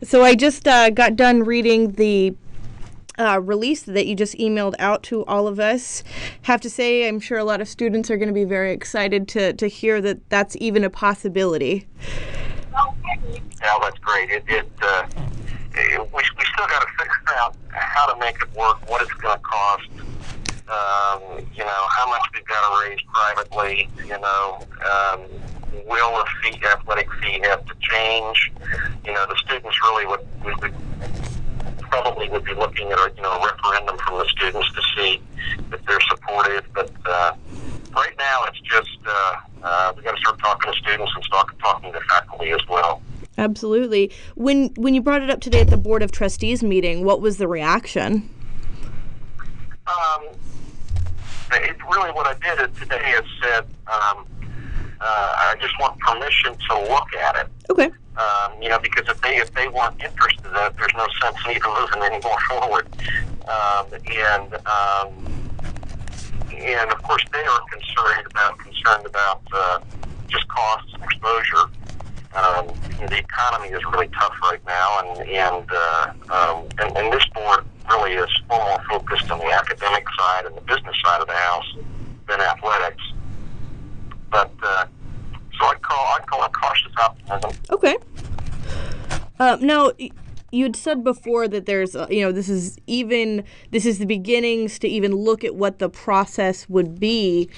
So I just got done reading the release that you just emailed out to all of us. Have to say, I'm sure a lot of students are going to be very excited to hear that that's even a possibility. Yeah, that's great. We still got to figure out how to make it work, what it's going to cost, how much we've got to raise privately, will the athletic fee have to change? The students really would probably would be looking at a referendum from the students to see if they're supportive. But right now, it's just we got to start talking to students and start talking to faculty as well. Absolutely. When you brought it up today at the Board of Trustees meeting, what was the reaction? Really what I did today is said I just want permission to look at it. Okay. Because if they weren't interested in it, there's no sense in even moving any more forward. And of course they are concerned about just costs and exposure. The economy is really tough right now, and this board really is far more focused on the academic side and the business side of the house than athletics. But so I'd call it cautious optimism. Okay. Now, you had said before that there's, this is the beginnings to even look at what the process would be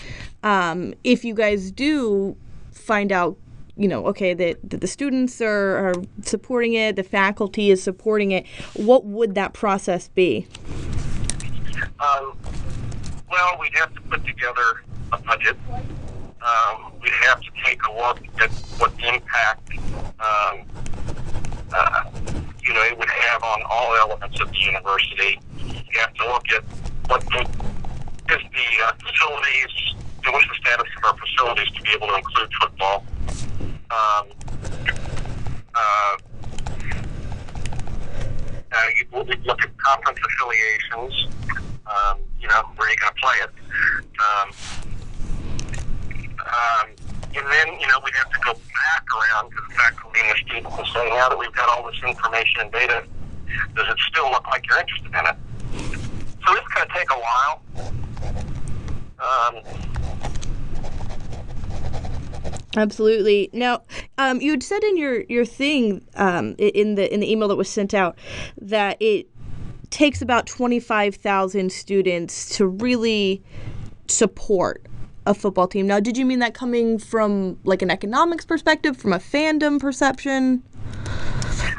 if you guys do find out, that the students are supporting it, the faculty is supporting it. What would that process be? Well, we'd have to put together a budget. We'd have to take a look at what impact it would have on all elements of the university. You have to look at what is the facilities, what's the status of our facilities to be able to include football. You look at conference affiliations. Where you're going to play it. And then, we'd have to go back around to the faculty and the students and say, now that we've got all this information and data, does it still look like you're interested in it? So it's going to take a while. Absolutely. Now, you had said in your thing in the email that was sent out that it takes about 25,000 students to really support a football team. Now, did you mean that coming from like an economics perspective, from a fandom perception?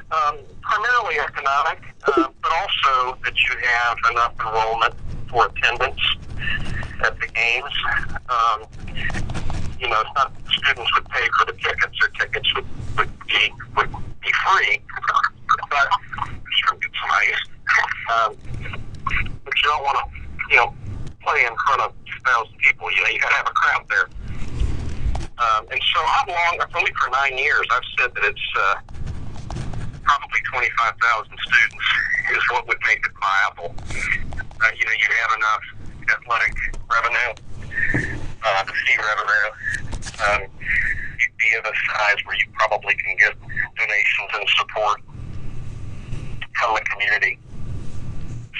Primarily economic, but also that you have enough enrollment for attendance at the games. It's not that students would pay for the tickets, or tickets would be free, but sure get some ice. But you don't want to, play in front of 2,000 people. You got to have a crowd there. And so only for 9 years, I've said that it's probably 25,000 students is what would make it viable. You have enough athletic revenue, the fee revenue. You'd be of a size where you probably can get donations and support from the community.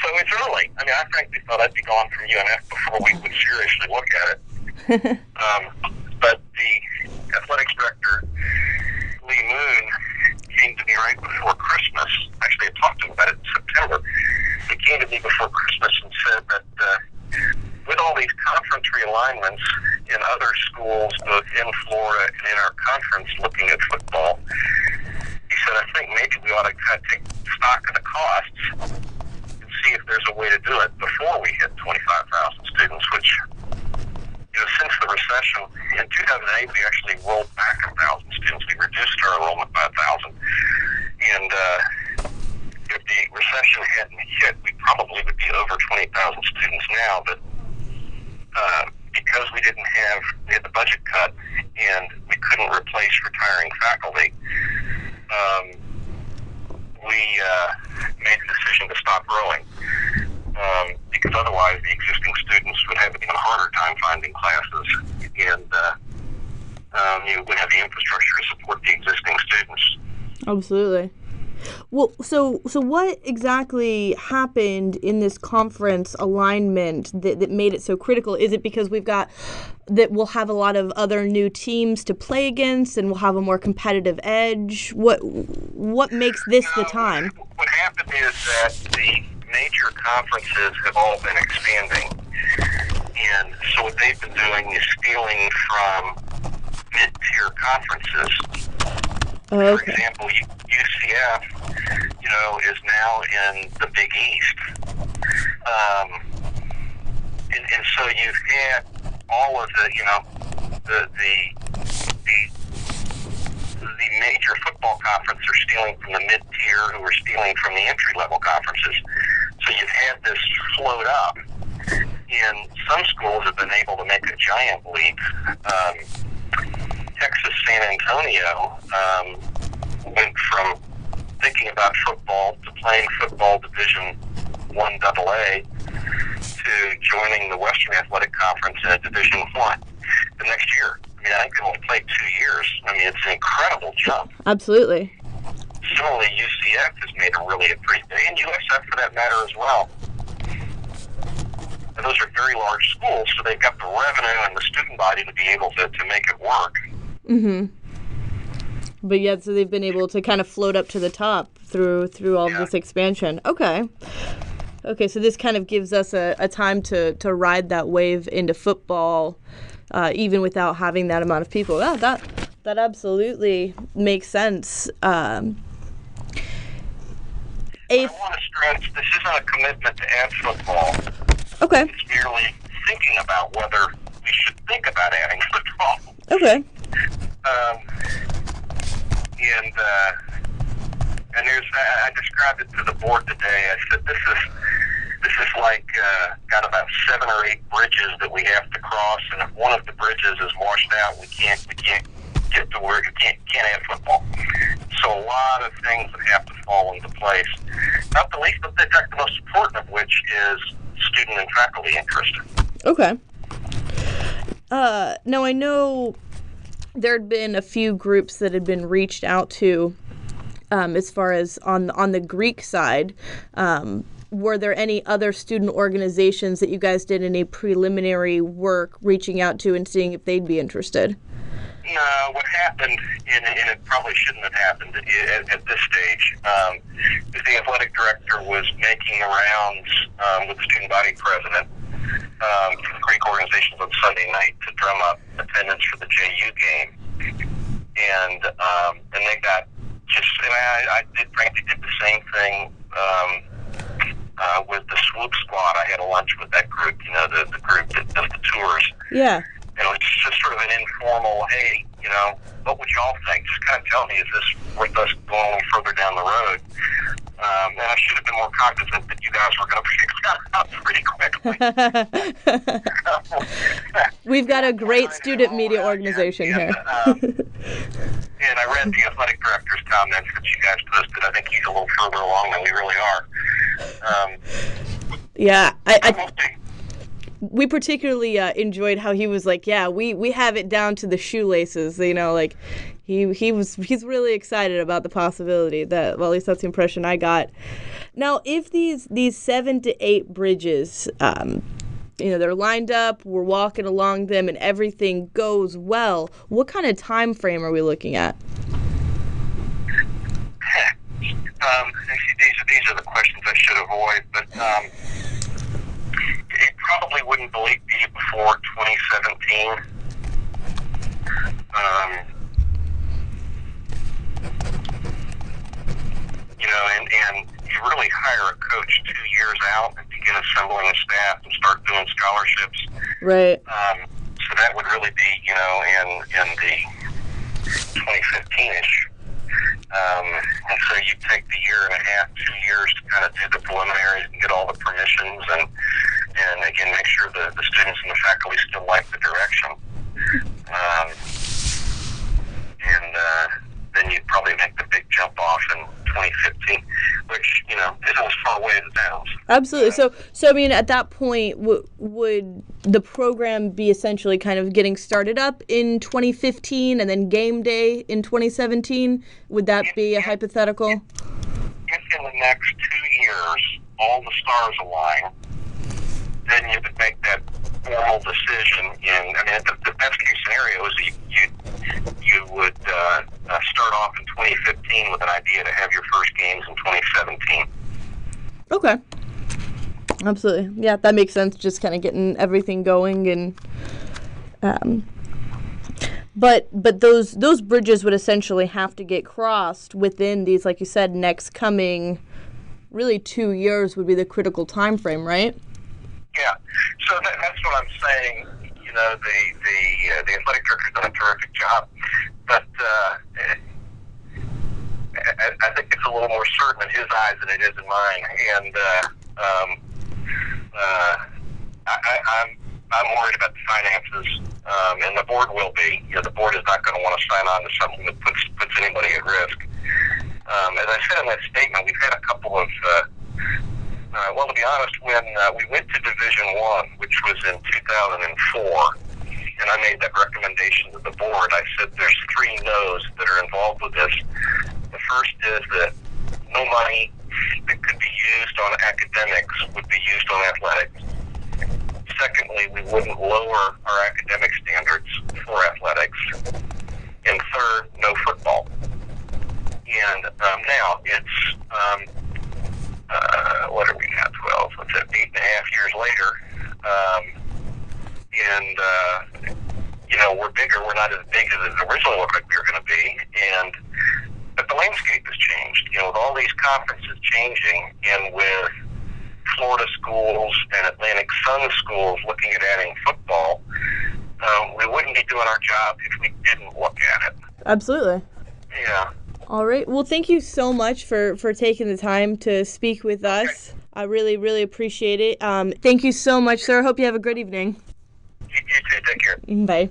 So it's early. I frankly thought I'd be gone from UNF before we would seriously look at it. But the athletics director, Lee Moon, came to me right before Christmas. Actually, I talked to him about it in September. He came to me before Christmas and said that with all these conference realignments in other schools, both in Florida and in our conference, looking at football, he said, I think maybe we ought to kind of take stock of the costs and see if there's a way to do it before we hit 25,000 students, which, since the recession, in 2008, we actually rolled back 1,000 students. We reduced our enrollment by 1,000. And if the recession hadn't hit, we probably would be over 20,000 students now. But because we had the budget cut and we couldn't replace retiring faculty, we made the decision to stop growing. Because otherwise the existing students would have an even harder time finding classes, and you would have the infrastructure to support the existing students. Absolutely. Well, so what exactly happened in this conference alignment that made it so critical? Is it because we'll have a lot of other new teams to play against and we'll have a more competitive edge? What makes this the time? What happened is that the major conferences have all been expanding. And so what they've been doing is stealing from mid-tier conferences. Oh, okay. For example, UCF, is now in the Big East. And so you've had all of the major football conferences are stealing from the mid-tier who are stealing from the entry-level conferences. So you've had this float up. And some schools have been able to make a giant leap. Texas San Antonio went from thinking about football to playing football Division I AA to joining the Western Athletic Conference in Division I the next year. I mean, I think they only played 2 years. I mean, it's an incredible jump. Absolutely. Similarly, UCF has made a pretty big, and USF for that matter as well. And those are very large schools, so they've got the revenue and the student body to be able to make it work. Mm-hmm. But yet, so they've been able to kind of float up to the top through all of this expansion. Okay, so this kind of gives us a time to ride that wave into football, even without having that amount of people. Yeah, that absolutely makes sense. I want to stress, this isn't a commitment to add football. Okay. It's merely thinking about whether we should think about adding football. Okay. And I described it to the board today. I said, this is like got about 7 or 8 bridges that we have to cross, and if one of the bridges is washed out, we can't get to where you can't add football. So a lot of things that have to fall into place. Not the least, but in fact, the most important of which is student and faculty interest. Okay. Now I know there had been a few groups that had been reached out to, as far as on the Greek side. Were there any other student organizations that you guys did any preliminary work reaching out to and seeing if they'd be interested? No, what happened, and it probably shouldn't have happened at this stage, is the athletic director was making the rounds with the student body president for the Greek organizations on Sunday night to drum up attendance for the JU game. And they got and I frankly did the same thing with the swoop squad. I had a lunch with that group, the group that does the tours. Yeah. And it was just sort of an informal, hey, what would y'all think? Just kind of tell me, is this worth us going a little further down the road? And I should have been more cognizant that you guys were going to figure that out pretty quickly. We've got a great student media organization here. And I read the athletic director's comments that you guys posted. I think he's a little further along than we really are. Yeah, we particularly enjoyed how he was like, yeah, we have it down to the shoelaces. He's really excited about the possibility that, well, at least that's the impression I got. Now, if these 7 to 8 bridges, they're lined up, we're walking along them, and everything goes well, what kind of time frame are we looking at? These are the questions I should avoid, but it probably wouldn't be before 2017. And you really hire a coach 2 years out and begin assembling a staff and start doing scholarships. Right. So that would really be, in the 2015-ish. And so you take the year and a half, 2 years to kind of do the preliminaries and get all the permissions and again, make sure the students and the faculty still like the direction. Then you'd probably make the big jump off in 2015, which, isn't as far away as it sounds. Absolutely. So I mean, at that point, would the program be essentially kind of getting started up in 2015 and then game day in 2017? Would that be a hypothetical? next 2 years all the stars align, then you would make that formal decision. The best case scenario is you would start off in 2015 with an idea to have your first games in 2017. Okay. Absolutely. Yeah, that makes sense. Just kind of getting everything going, and but those bridges would essentially have to get crossed within these, like you said, next coming really 2 years would be the critical time frame, right? Yeah. So that's what I'm saying. The athletic director's done a terrific job, but I think it's a little more certain in his eyes than it is in mine, and I'm worried about the finances, and the board will be. The board is not going to want to sign on to something that puts anybody at risk. As I said in that statement, we've had a couple of. To be honest, when we went to Division I, which was in 2004, and I made that recommendation to the board, I said there's 3 no's that are involved with this. The first is that no money that could be used on academics would be used on athletics. Secondly, we wouldn't lower our academic standards for athletics. And third, no football. And now it's, what are we now, 12? What's that, 8.5 years later? We're bigger. We're not as big as it originally looked like we were going to be. But the landscape has changed. With all these conferences changing, and with Florida schools and Atlantic Sun schools looking at adding football, we wouldn't be doing our job if we didn't look at it. Absolutely. Yeah. All right. Well, thank you so much for taking the time to speak with us. I really, really appreciate it. Thank you so much, sir. Hope you have a good evening. You too. Take care. Bye.